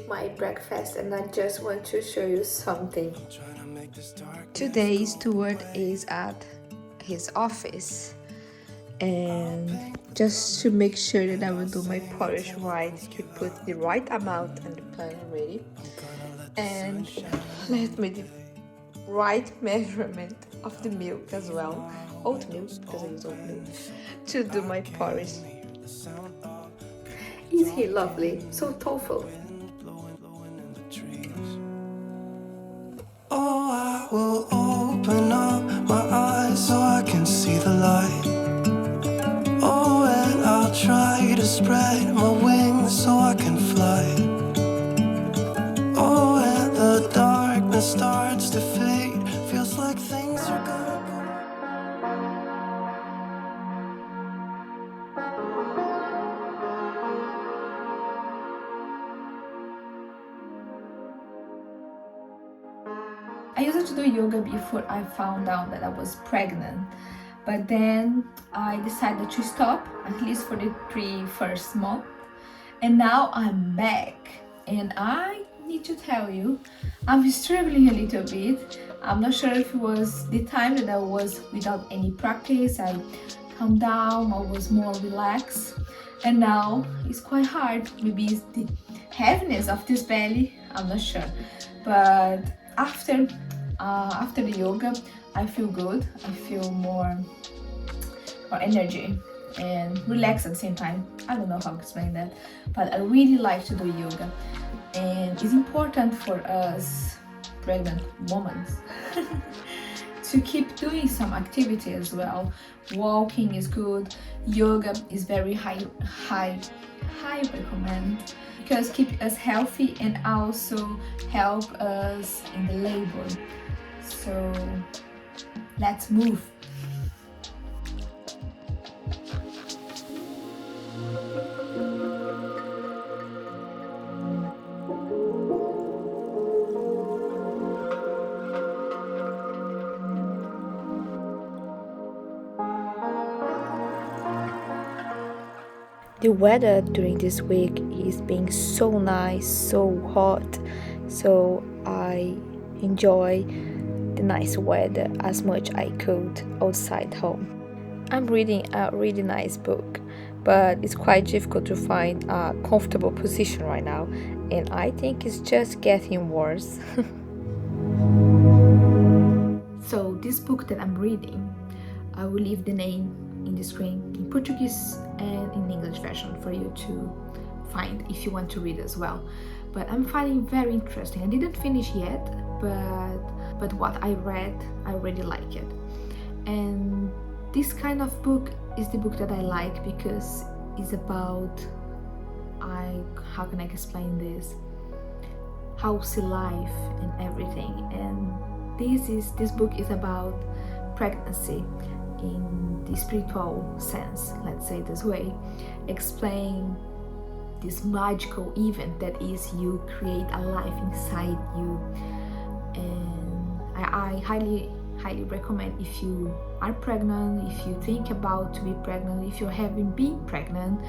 my breakfast and I just want to show you something. Today's Stuart is at his office, and just to make sure that I will do my porridge right, he put the right amount on the pan already, and left me the right measurement of the milk as well, oat milk, because I use oat milk, to do my porridge. Is he lovely? So thoughtful. Oh, I will open up my eyes so I can see the light. Oh, and I'll try to spread my wings so I can fly. Oh, and the darkness starts to fade. Feels like things are gonna go. I used to do yoga before I found out that I was pregnant, but then I decided to stop, at least for the first 3 months, and now I'm back. And I need to tell you, I'm struggling a little bit. I'm not sure if it was the time that I was without any practice, I calmed down, I was more relaxed, and now it's quite hard. Maybe it's the heaviness of this belly, I'm not sure, but after the yoga I feel good. I feel more energy and relaxed at the same time. I don't know how to explain that, but I really like to do yoga, and it's important for us pregnant women to keep doing some activity as well. Walking is good, yoga is very high recommend, because keep us healthy and also help us in the labor. So let's move. The weather during this week is being so nice, so hot, so I enjoy the nice weather as much I could outside home. I'm reading a really nice book, but it's quite difficult to find a comfortable position right now, and I think it's just getting worse. So this book that I'm reading, I will leave the name in the screen in Portuguese and in English version for you to find if you want to read as well. But I'm finding very interesting. I didn't finish yet, but what I read, I really like it. And this kind of book is the book that I like because it's about, how can I explain this? How to see life and everything. And this book is about pregnancy in the spiritual sense, let's say this way. Explain this magical event that is you create a life inside you. And I highly recommend, if you are pregnant, if you think about to be pregnant, if you haven't been pregnant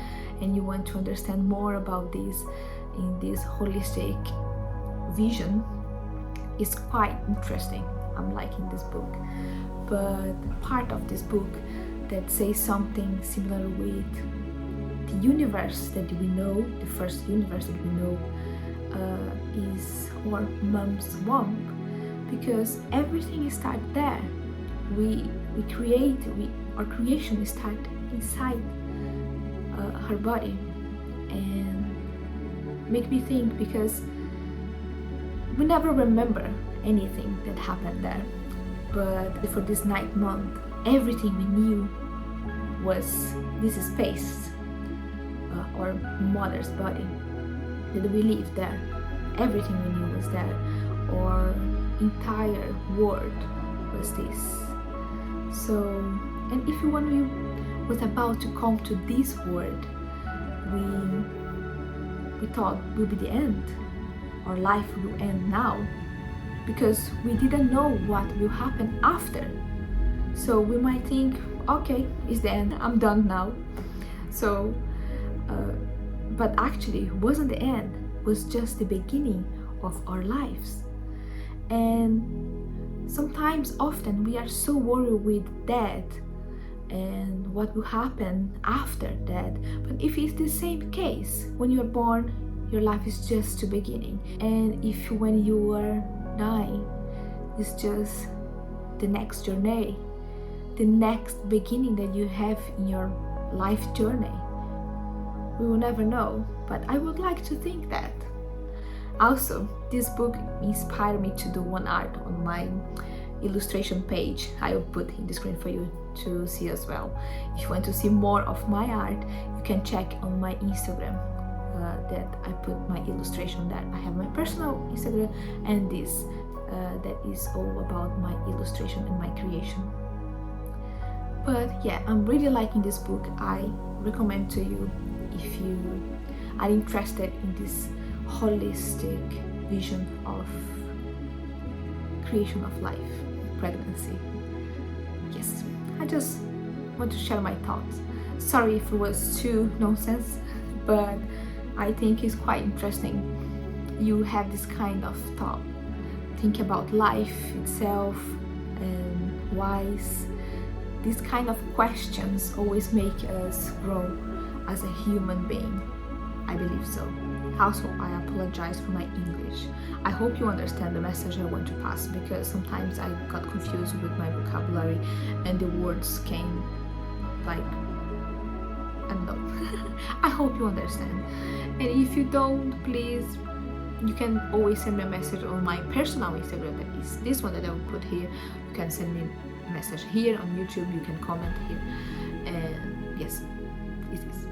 and you want to understand more about this in this holistic vision, it's quite interesting. I'm liking this book. But part of this book that says something similar with the universe that we know, the first universe that we know, is our mom's womb, because everything starts there. Our creation starts inside her body, and make me think, because we never remember anything that happened there. But for this 9th month, everything we knew was this space, our mother's body, that we lived there. Everything we knew was there. Our entire world was this. So, and if one was about to come to this world, we thought will be the end. Our life will end now, because we didn't know what will happen after. So we might think, okay, it's the end, I'm done now. So, but actually it wasn't the end. was just the beginning of our lives. And sometimes, often, we are so worried with death and what will happen after that. But if it's the same case, when you're born, your life is just the beginning. And if when you are dying, it's just the next journey, the next beginning that you have in your life journey. We will never know, but I would like to think that. Also, this book inspired me to do one art on my illustration page. I will put in the screen for you to see as well. If you want to see more of my art, you can check on my Instagram that I put my illustration there. I have my personal Instagram and this that is all about my illustration and my creation. But yeah, I'm really liking this book. I recommend to you if you are interested in this holistic vision of creation of life, pregnancy. Yes, I just want to share my thoughts. Sorry if it was too nonsense, but I think it's quite interesting. You have this kind of thought, think about life itself and whys. These kind of questions always make us grow as a human being. I believe so. Also, I apologize for my English. I hope you understand the message I want to pass, because sometimes I got confused with my vocabulary and the words came like, I don't know. I hope you understand. And if you don't, please, you can always send me a message on my personal Instagram, that is this one that I will put here. You can send me a message here on YouTube, you can comment here. And yes, it is.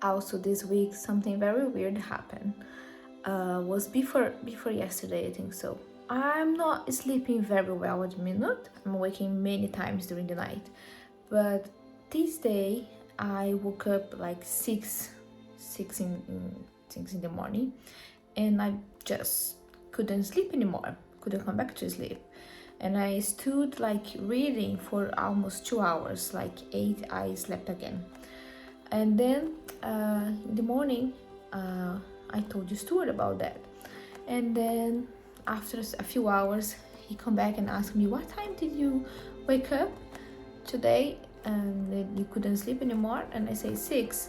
Also, this week something very weird happened. Was before yesterday, I think so. I'm not sleeping very well at the minute. I'm waking many times during the night. But this day I woke up like 6 in the morning, and I just couldn't sleep anymore. Couldn't come back to sleep. And I stood like reading for almost 2 hours, like 8 I slept again. And then in the morning, I told you Stuart about that. And then after a few hours, he come back and asked me, what time did you wake up today? And you couldn't sleep anymore? And I say 6.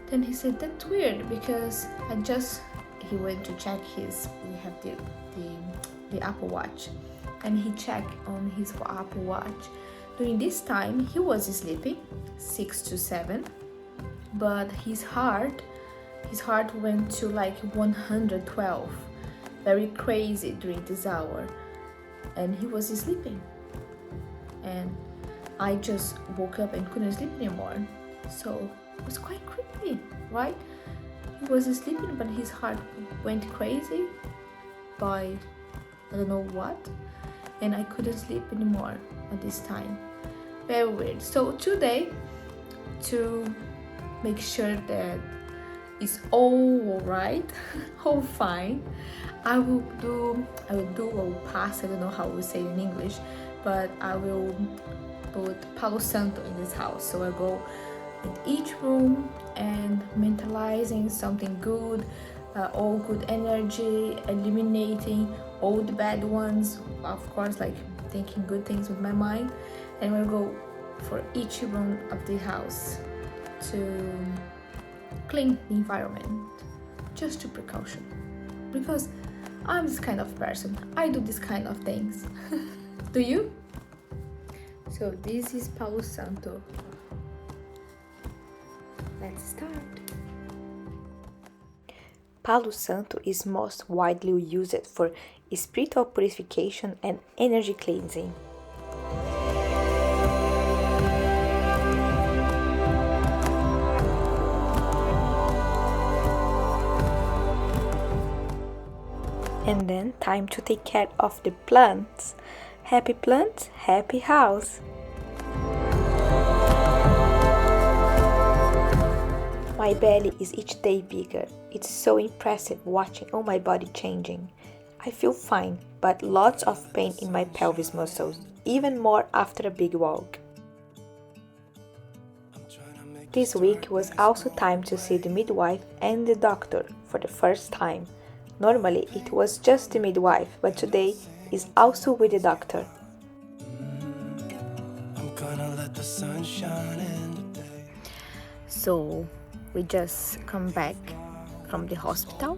Then he said, that's weird, because he went to check we have the Apple Watch. And he checked on his Apple Watch. During this time, he was sleeping 6 to 7. But his heart went to like 112, very crazy during this hour, and he was sleeping. And I just woke up and couldn't sleep anymore. So it was quite creepy, right? He was sleeping, but his heart went crazy by I don't know what, and I couldn't sleep anymore at this time. Very weird. So today, to make sure that it's all right, all fine, I will pass, I don't know how we say it in English, but I will put Palo Santo in this house. So I go in each room and mentalizing something good, all good energy, eliminating all the bad ones, of course, like thinking good things with my mind. And we'll go for each room of the house to clean the environment, just to precaution, because I'm this kind of person. I do this kind of things. Do you? So this is Palo Santo. Let's start. Palo Santo is most widely used for spiritual purification and energy cleansing. And then time to take care of the plants. Happy plants, happy house. My belly is each day bigger. It's so impressive watching all my body changing. I feel fine, but lots of pain in my pelvis muscles, even more after a big walk. This week was also time to see the midwife and the doctor for the first time. Normally it was just the midwife, but today is also with the doctor. I'm gonna let the sun shine in today. So we just come back from the hospital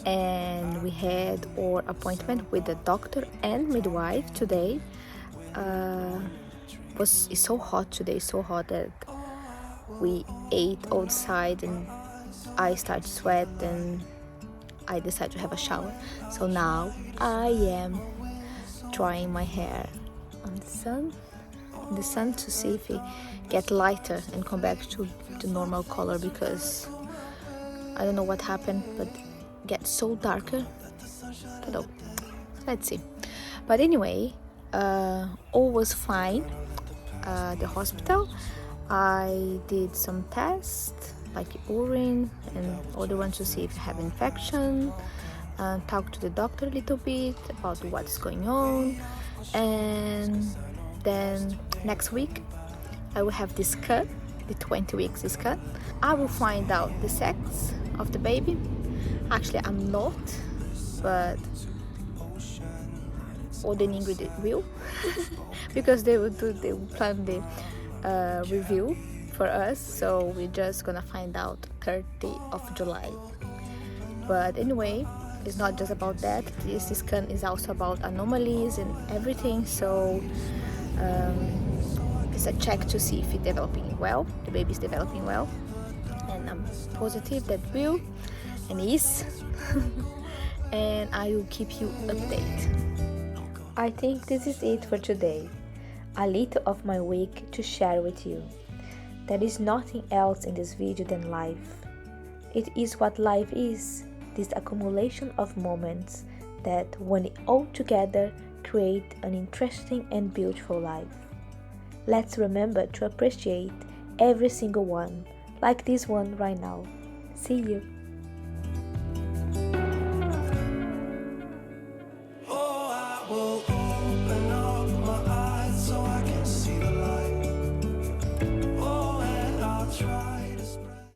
and we had our appointment with the doctor and midwife today. It's so hot today, so hot that we ate outside and I started to sweat and I decided to have a shower. So now I am drying my hair on the sun to see if it get lighter and come back to the normal color, because I don't know what happened, but it gets so darker. I don't know. Let's see. But anyway, all was fine. The hospital, I did some tests like urine and other ones to see if you have infection, talk to the doctor a little bit about what's going on, and then next week I will have this scan, the 20 weeks scan. I will find out the sex of the baby. Actually, I'm not, but or the ingredient will because they will plan the review for us, so we're just gonna find out 30th of July. But anyway, it's not just about that. This scan is also about anomalies and everything, so it's a check to see if it's developing well, the baby is developing well, and I'm positive that will and is and I will keep you updated. I think this is it for today. A little of my week to share with you. There is nothing else in this video than life. It is what life is, this accumulation of moments that, when all together, create an interesting and beautiful life. Let's remember to appreciate every single one, like this one right now. See you!